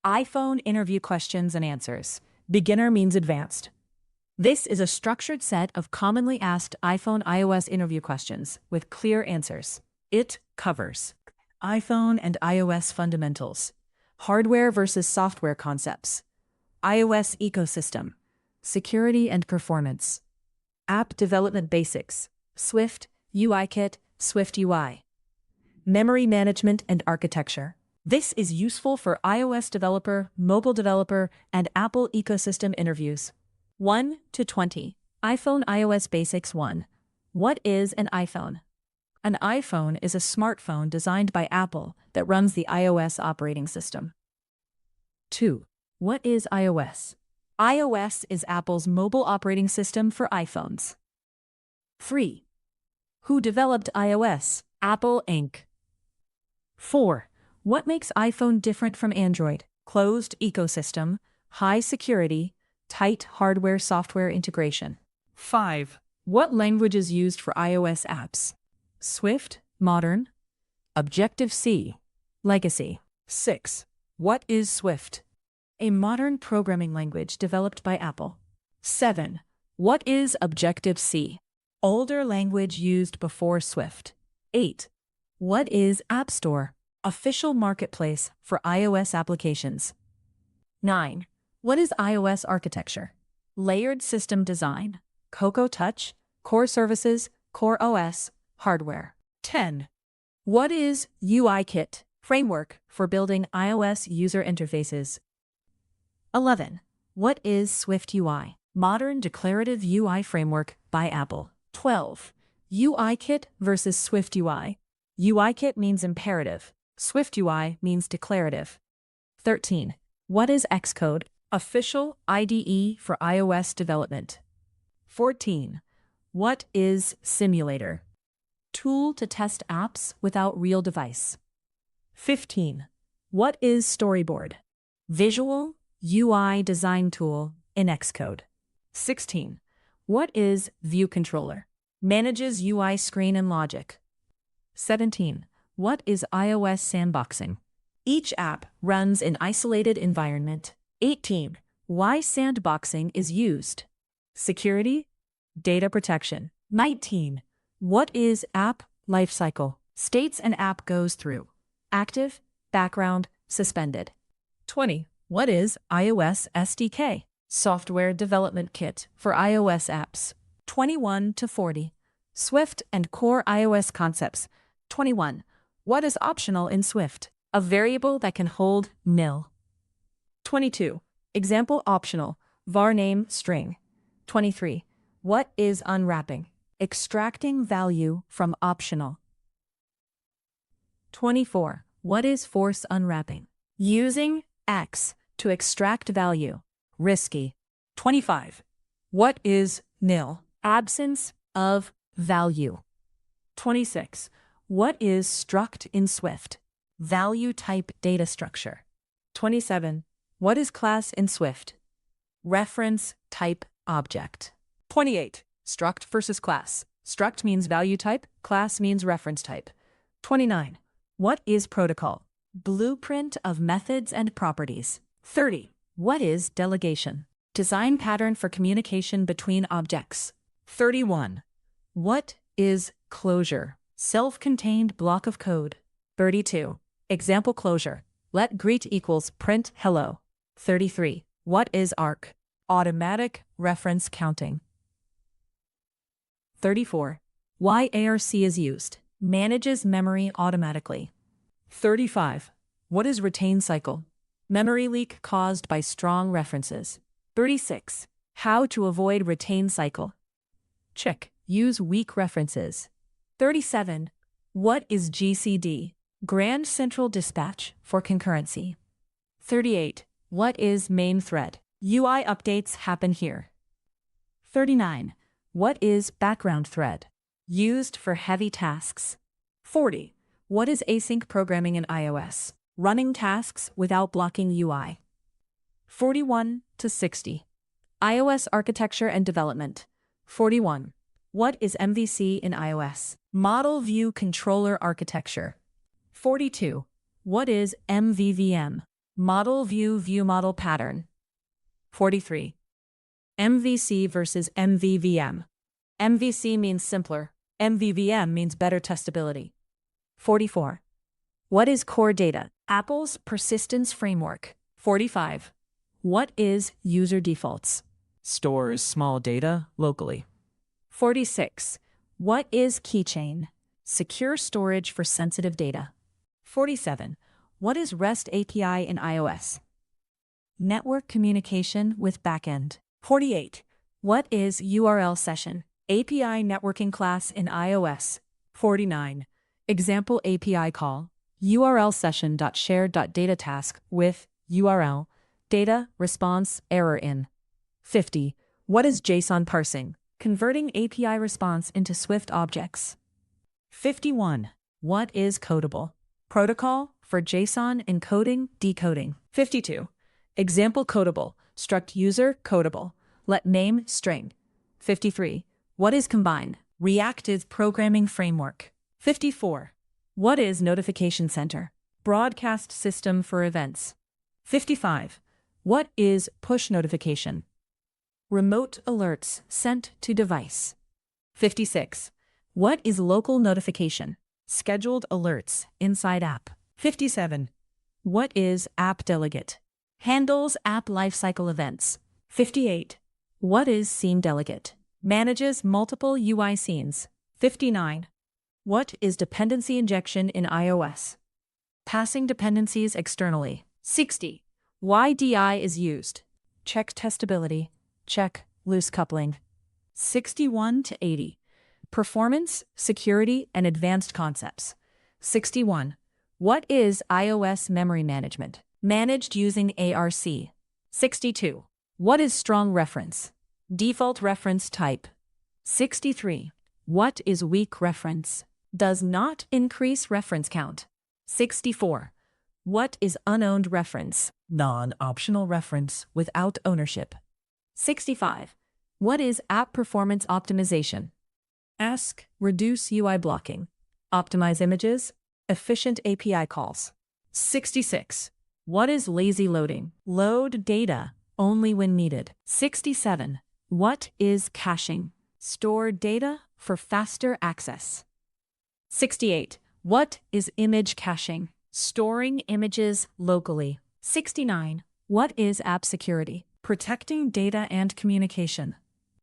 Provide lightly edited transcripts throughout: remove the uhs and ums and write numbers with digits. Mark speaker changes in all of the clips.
Speaker 1: iPhone interview questions and answers. Beginner means advanced. This is a structured set of commonly asked iPhone iOS interview questions with clear answers. It covers iPhone and iOS fundamentals, hardware versus software concepts, iOS ecosystem, security and performance, app development basics, Swift, UIKit, Swift UI, memory management and architecture. This is useful for iOS developer, mobile developer, and Apple ecosystem interviews. 1 to 20. iPhone iOS Basics 1. What is an iPhone? An iPhone is a smartphone designed by Apple that runs the iOS operating system. 2. What is iOS? iOS is Apple's mobile operating system for iPhones. 3. Who developed iOS? Apple Inc. 4. What makes iPhone different from Android? Closed ecosystem, high security, tight hardware-software integration. 5. What language is used for iOS apps? Swift, Modern, Objective-C, Legacy. 6. What is Swift? A modern programming language developed by Apple. 7. What is Objective-C? Older language used before Swift. 8. What is App Store? Official marketplace for iOS applications. 9. What is iOS architecture? Layered system design, Cocoa Touch, core services, core OS, hardware. 10. What is UIKit? Framework for building iOS user interfaces. 11. What is Swift UI? Modern declarative UI framework by Apple. 12. UIKit versus Swift UI. UIKit means imperative. Swift UI means declarative. 13. What is Xcode? Official IDE for iOS development. 14. What is Simulator? Tool to test apps without real device. 15. What is Storyboard? Visual UI design tool in Xcode. 16. What is View Controller? Manages UI screen and logic. 17. What is iOS sandboxing? Each app runs in isolated environment. 18. Why sandboxing is used? Security, data protection. 19. What is app lifecycle? States an app goes through: active, background, suspended. 20. What is iOS SDK? Software development kit for iOS apps. 21 to 40. Swift and core iOS concepts. 21. What is optional in Swift? A variable that can hold nil. 22. Example optional, var name string. 23. What is unwrapping? Extracting value from optional. 24. What is force unwrapping? Using X to extract value. Risky. 25. What is nil? Absence of value. 26. What is struct in Swift? Value type data structure. 27. What is class in Swift? Reference type object. 28. Struct versus class. Struct means value type, class means reference type. 29. What is protocol? Blueprint of methods and properties. 30. What is delegation? Design pattern for communication between objects. 31. What is closure? Self-contained block of code. 32. Example closure. Let greet equals print hello. 33. What is arc? Automatic reference counting. 34. Why ARC is used? Manages memory automatically. 35. What is retain cycle? Memory leak caused by strong references. 36. How to avoid retain cycle? Check. Use weak references. 37. What is GCD? Grand Central Dispatch for concurrency. 38. What is main thread? UI updates happen here. 39. What is background thread? Used for heavy tasks. 40. What is async programming in iOS? Running tasks without blocking UI. 41 to 60. iOS architecture and development. 41. What is MVC in iOS? Model View Controller Architecture. 42. What is MVVM? Model view model pattern. 43. MVC versus MVVM. MVC means simpler. MVVM means better testability. 44. What is core data? Apple's persistence framework. 45. What is user defaults? Stores small data locally. 46. What is keychain? Secure storage for sensitive data. 47. What is REST API in iOS? Network communication with backend. 48. What is URL session? API networking class in iOS. 49. Example API call. URL session.share.data task with URL data response error in. 50. What is JSON parsing? Converting API response into Swift objects. 51. What is codable? Protocol for JSON encoding, decoding. 52. Example codable, struct user codable, let name string. 53. What is combine? Reactive programming framework. 54. What is notification center? Broadcast system for events. 55. What is push notification? Remote alerts sent to device. 56. What is local notification? Scheduled alerts inside app. 57. What is app delegate? Handles app lifecycle events. 58. What is scene delegate? Manages multiple UI scenes. 59. What is dependency injection in iOS? Passing dependencies externally. 60. Why DI is used? Check testability. Check loose coupling. 61 to 80. Performance, security, and advanced concepts. 61. What is iOS memory management? Managed using ARC. 62. What is strong reference? Default reference type. 63. What is weak reference? Does not increase reference count. 64. What is unowned reference? Non-optional reference without ownership. 65. What is app performance optimization? Ask, reduce UI blocking, optimize images, efficient API calls. 66. What is lazy loading? Load data only when needed. 67. What is caching? Store data for faster access. 68. What is image caching? Storing images locally. 69. What is app security? Protecting data and communication.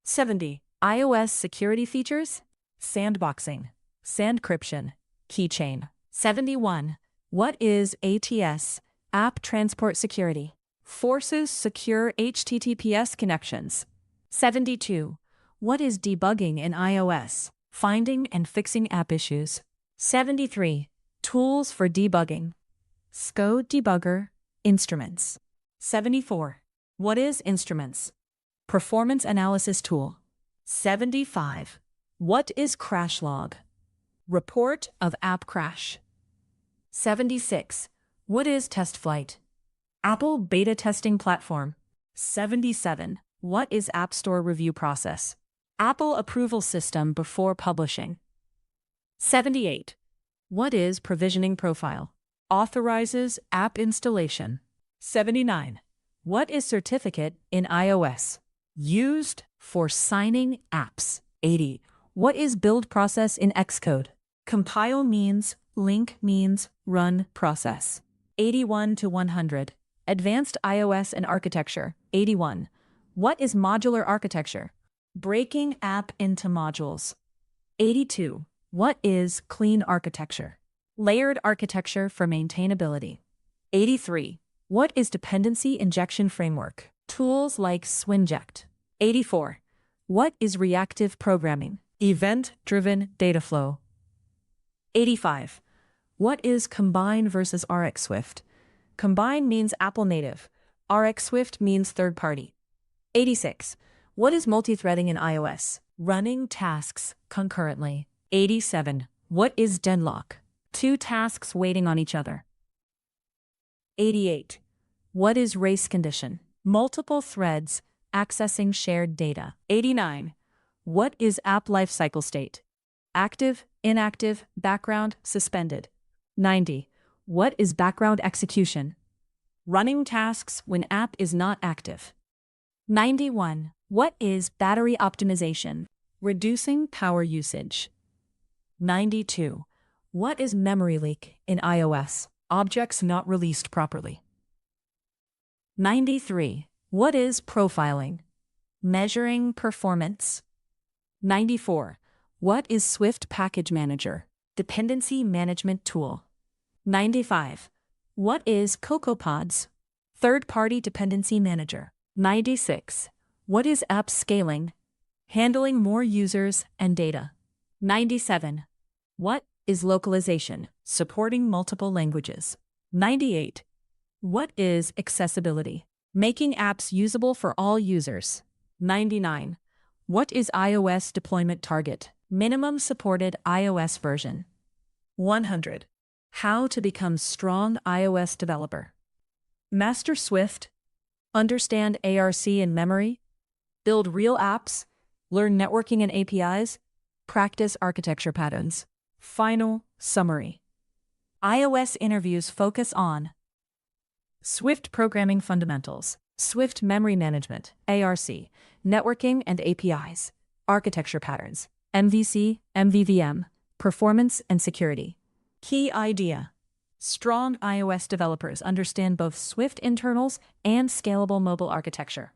Speaker 1: 70. iOS security features? Sandboxing, sandcryption, keychain. 71. What is ATS? App transport security. Forces secure HTTPS connections. 72. What is debugging in iOS? Finding and fixing app issues. 73. Tools for debugging. SCO debugger, instruments. 74. What is instruments? Performance analysis tool. 75. What is crash log? Report of app crash. 76. What is test flight? Apple beta testing platform. 77. What is App Store review process? Apple approval system before publishing. 78. What is provisioning profile? Authorizes app installation. 79. What is certificate in iOS? Used for signing apps. 80. What is build process in Xcode? Compile means, link means, run process. 81 to 100. Advanced iOS and architecture. 81. What is modular architecture? Breaking app into modules. 82. What is clean architecture? Layered architecture for maintainability. 83. What is dependency injection framework? Tools like Swinject. 84. What is reactive programming? Event-driven data flow. 85. What is Combine versus RxSwift? Combine means Apple native. RxSwift means third-party. 86. What is multi-threading in iOS? Running tasks concurrently. 87. What is deadlock? Two tasks waiting on each other. 88. What is race condition? Multiple threads accessing shared data. 89. What is app lifecycle state? Active, inactive, background, suspended. 90. What is background execution? Running tasks when app is not active. 91. What is battery optimization? Reducing power usage. 92. What is memory leak in iOS? Objects not released properly. 93. What is profiling? Measuring performance. 94. What is Swift Package Manager? Dependency management tool. 95. What is CocoaPods? Third-party dependency manager. 96. What is app scaling? Handling more users and data. 97. What is localization? Supporting multiple languages. 98. What is accessibility? Making apps usable for all users. 99. What is iOS deployment target? Minimum supported iOS version. 100. How to become strong iOS developer. Master Swift. Understand ARC and memory. Build real apps. Learn networking and APIs. Practice architecture patterns. Final summary. iOS interviews focus on Swift programming fundamentals, Swift memory management, ARC, networking and APIs, architecture patterns, MVC, MVVM, performance and security. Key idea. Strong iOS developers understand both Swift internals and scalable mobile architecture.